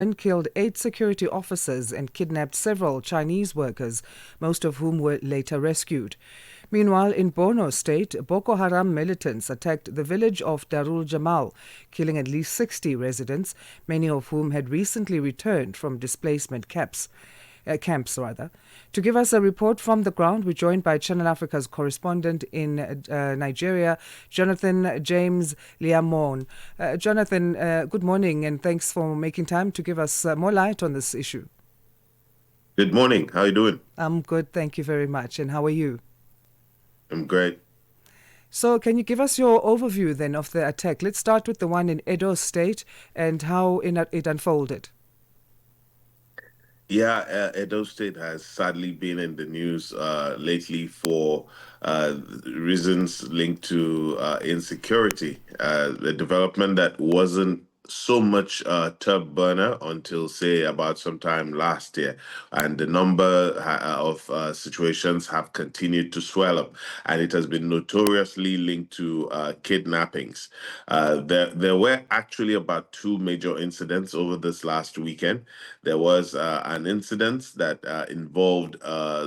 and killed 8 security officers and kidnapped several Chinese workers, most of whom were later rescued. Meanwhile, in Borno State, Boko Haram militants attacked the village of Darul Jamal, killing at least 60 residents, many of whom had recently returned from displacement camps. To give us a report from the ground, we're joined by Channel Africa's correspondent in Nigeria, Jonathan James Lyamgohn. Jonathan, good morning, and thanks for making time to give us more light on this issue. Good morning. How are you doing? I'm good, thank you very much. And how are you? I'm great. So, can you give us your overview then of the attack? Let's start with the one in Edo State and how it unfolded. Yeah, Edo State has sadly been in the news lately for reasons linked to insecurity. The development that wasn't so much turb burner until, say, about sometime last year. And the number of situations have continued to swell up. And it has been notoriously linked to kidnappings. There were actually about 2 major incidents over this last weekend. There was an incident that involved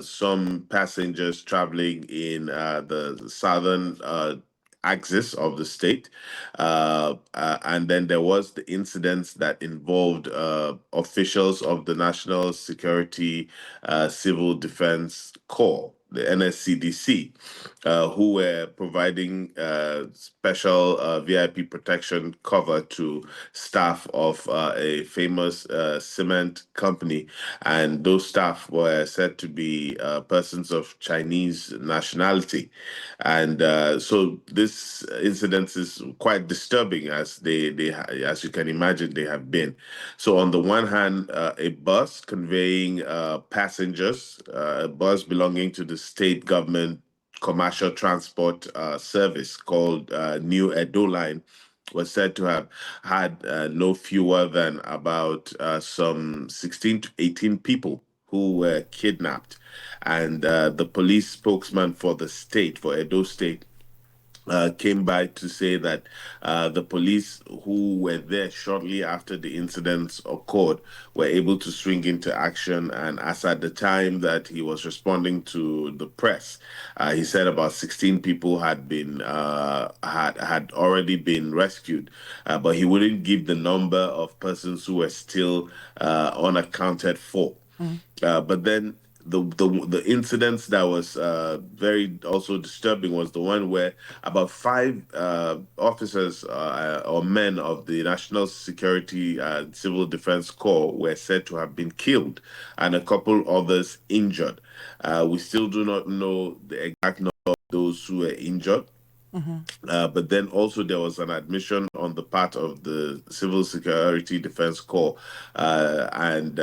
some passengers traveling in the southern axis of the state. And then there was the incident that involved officials of the National Security Civil Defense Corps, the NSCDC, who were providing special VIP protection cover to staff of a famous cement company. And those staff were said to be persons of Chinese nationality. And so this incident is quite disturbing, as as you can imagine, they have been. So on the one hand, a bus conveying passengers, a bus belonging to the state government commercial transport service called New Edo Line, was said to have had no fewer than about some 16 to 18 people who were kidnapped. And the police spokesman for the state, for Edo State, came by to say that the police who were there shortly after the incidents occurred were able to swing into action. And as at the time that he was responding to the press, he said about 16 people had been had already been rescued, but he wouldn't give the number of persons who were still unaccounted for. But then the incidents that was very also disturbing was the one where about 5 officers or men of the National Security Civil Defense Corps were said to have been killed, and a couple others injured. We still do not know the exact number of those who were injured. But then also there was an admission on the part of the Civil Security Defense Corps and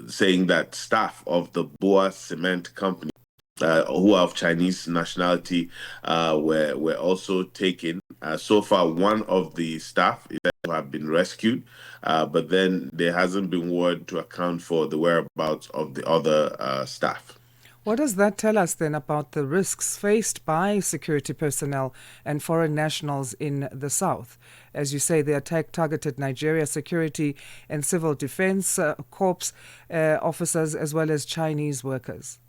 saying that staff of the Boa Cement Company who are of Chinese nationality were also taken. So far, one of the staff is said to have been rescued, but then there hasn't been word to account for the whereabouts of the other staff. What does that tell us then about the risks faced by security personnel and foreign nationals in the South? As you say, the attack targeted Nigeria security and civil defense corps officers as well as Chinese workers.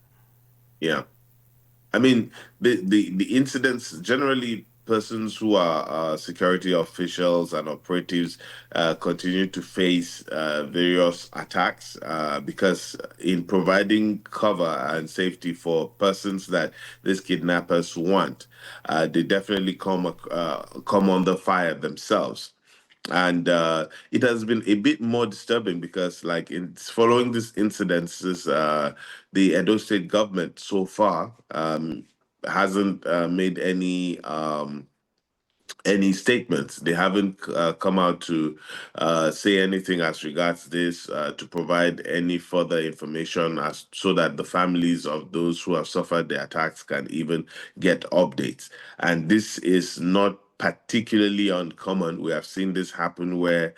Yeah. I mean, the incidents generally, persons who are security officials and operatives continue to face various attacks because in providing cover and safety for persons that these kidnappers want, they definitely come under fire themselves. And it has been a bit more disturbing because, like, in following these incidences, the Edo State government so far hasn't made any statements. They haven't come out to say anything as regards this, to provide any further information as so that the families of those who have suffered the attacks can even get updates. And this is not particularly uncommon. We have seen this happen where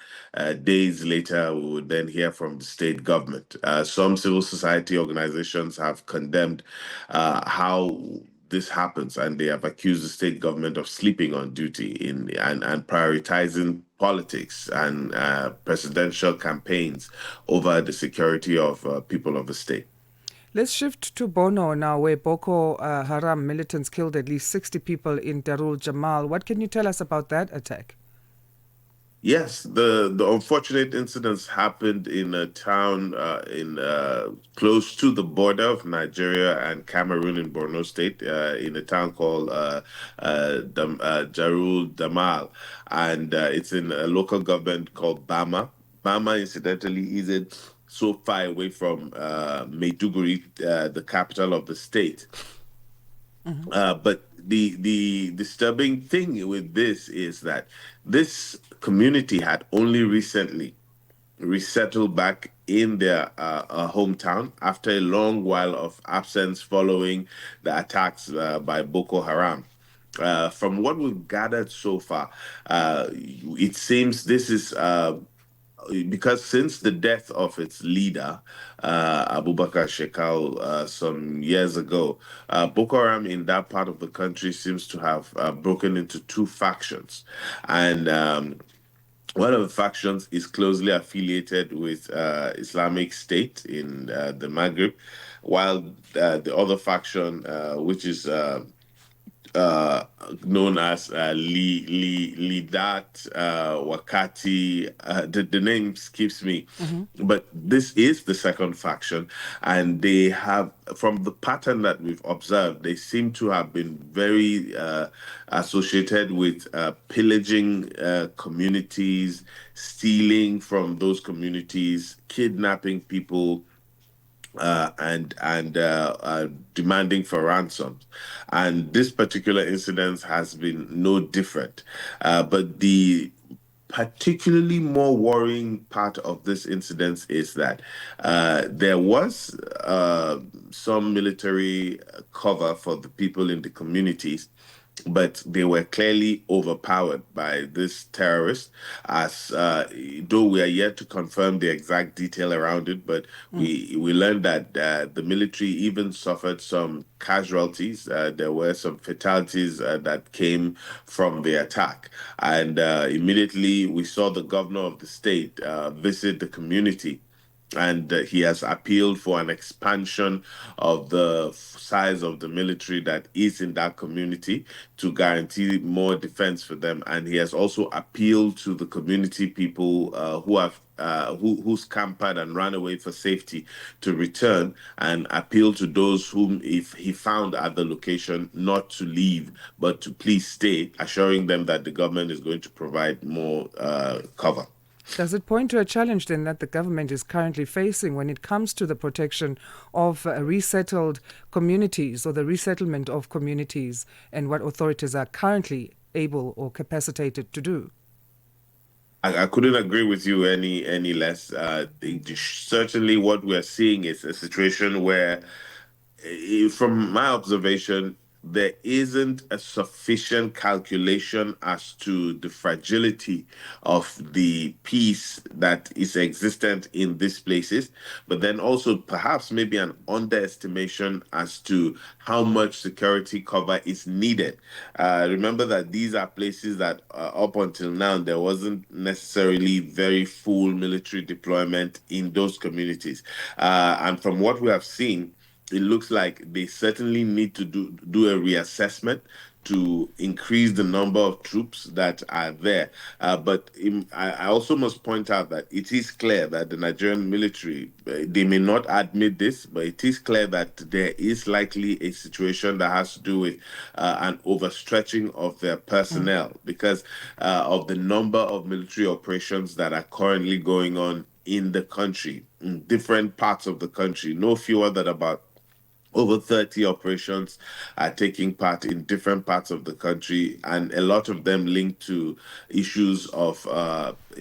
days later we would then hear from the state government. Some civil society organizations have condemned how this happens, and they have accused the state government of sleeping on duty and prioritizing politics and presidential campaigns over the security of people of the state. Let's shift to Bono now, where Boko Haram militants killed at least 60 people in Darul Jamal. What can you tell us about that attack? Yes, the unfortunate incidents happened in a town in close to the border of Nigeria and Cameroon in Borno State, in a town called Jarul Damal, and it's in a local government called Bama. Bama, incidentally, isn't so far away from Maiduguri, the capital of the state. Mm-hmm. But the disturbing thing with this is that this community had only recently resettled back in their hometown after a long while of absence following the attacks by Boko Haram. From what we've gathered so far, it seems this is because since the death of its leader, Abubakar Shekau, some years ago, Boko Haram in that part of the country seems to have broken into two factions. And one of the factions is closely affiliated with Islamic State in the Maghreb, while the other faction, which is uh, known as Lidat Wakati. The name skips me, Mm-hmm. but this is the second faction, and they have, from the pattern that we've observed, they seem to have been very associated with pillaging communities, stealing from those communities, kidnapping people, and demanding for ransoms. And this particular incident has been no different. But the particularly more worrying part of this incident is that there was some military cover for the people in the communities, but they were clearly overpowered by this terrorist. As though we are yet to confirm the exact detail around it, but Mm. we learned that the military even suffered some casualties. There were some fatalities that came from the attack, and immediately we saw the governor of the state visit the community, and he has appealed for an expansion of the size of the military that is in that community to guarantee more defense for them. And he has also appealed to the community people who have who scampered and ran away for safety to return, and appeal to those whom if he found at the location not to leave but to please stay, assuring them that the government is going to provide more cover. Does it point to a challenge then that the government is currently facing when it comes to the protection of resettled communities or the resettlement of communities and what authorities are currently able or capacitated to do? I couldn't agree with you any less. Certainly, what we're seeing is a situation where, from my observation, there isn't a sufficient calculation as to the fragility of the peace that is existent in these places, but then also perhaps maybe an underestimation as to how much security cover is needed. Remember that these are places that up until now there wasn't necessarily very full military deployment in those communities, and from what we have seen, it looks like they certainly need to do a reassessment to increase the number of troops that are there. I also must point out that it is clear that the Nigerian military, they may not admit this, but it is clear that there is likely a situation that has to do with an overstretching of their Mm. personnel because of the number of military operations that are currently going on in the country, in different parts of the country, no fewer than about over 30 operations are taking part in different parts of the country, and a lot of them linked to issues of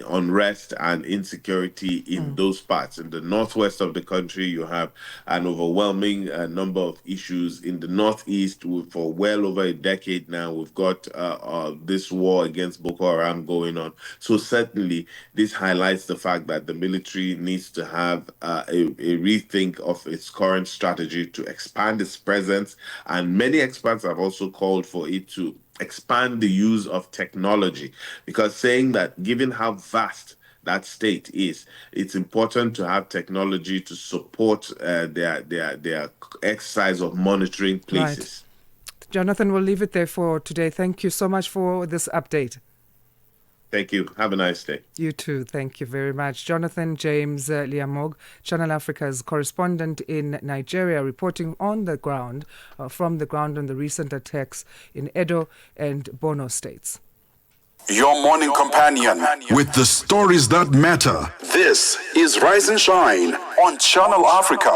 unrest and insecurity in Mm. those parts. In the northwest of the country, you have an overwhelming number of issues. In the northeast, for well over a decade now, we've got this war against Boko Haram going on. So certainly, this highlights the fact that the military needs to have a rethink of its current strategy to expand its presence. And many experts have also called for it to expand the use of technology, because saying that given how vast that state is, it's important to have technology to support their exercise of monitoring Right. places. Jonathan, we'll leave it there for today. Thank you so much for this update. Thank you. Have a nice day. You too. Thank you very much. Jonathan James Lyamgohn, Channel Africa's correspondent in Nigeria, reporting on the ground, from the ground on the recent attacks in Edo and Borno states. Your morning companion with the stories that matter. This is Rise and Shine on Channel Africa.